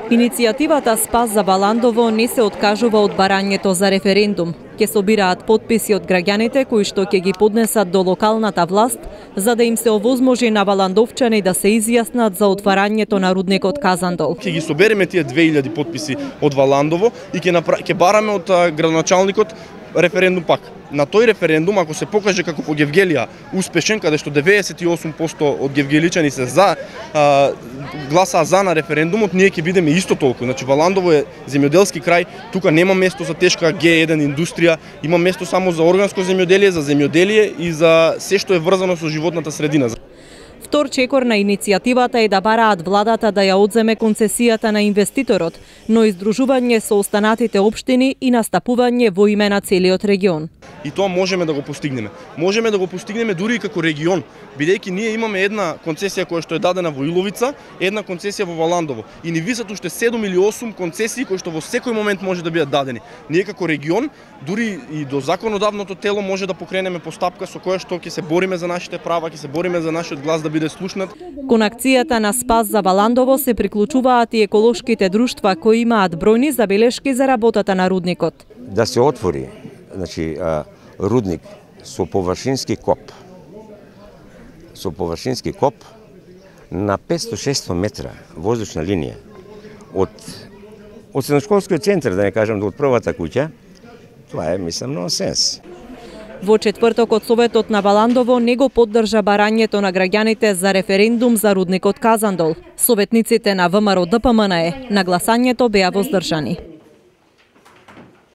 Иницијативата Спас за Валандово не се откажува од барањето за референдум. Ќе собираат потписи од граѓаните кои што ќе ги поднесат до локалната власт, за да им се овозможи на валандовчани да се изјаснат за отварањето на рудникот Казандол. Ќе ги собереме тие 2000 потписи од Валандово и ќе бараме од градоначалникот референдум пак. На тој референдум, ако се покаже како по Гевгелија успешен, каде што 98% од гевгеличани се за, гласаа за на референдумот, ние ќе бидеме исто толку. Значи Валандово е земјоделски крај, тука нема место за тешка Г1 индустрија, има место само за органско земјоделие, за земјоделие и за се што е врзано со животната средина. Втор чекор на иницијативата е да бараат владата да ја одземе концесијата на инвеститорот, но издружување со останатите општини и настапување во име на целиот регион. И тоа можеме да го постигнеме. Можеме да го постигнеме дури и како регион, бидејќи ние имаме една концесија која што е дадена во Иловица, една концесија во Валандово и ни висат уште 7 или 8 концесии кои што во секој момент може да бидат дадени. Ние како регион, дури и до законодавното тело може да покренеме постапка со која што ќе се бориме за нашите права, ќе се бориме за нашиот глас да биде слушнат. Кон акцијата на Спас за Валандово се приклучуваат и еколошките друштва кои имаат бројни забелешки за работата на рудникот. Да се отвори, значи рудник со површински коп. Со површински коп на 500-600 метра воздушна линија од средношколскиот центар, да не кажам од првата куќа, тоа е, мислам, нонсенс. Во четвртокот Советот на Валандово не го поддржа барањето на граѓаните за референдум за рудникот Казандол. Советниците на ВМРО ДПМНЕ на гласањето беа воздржани.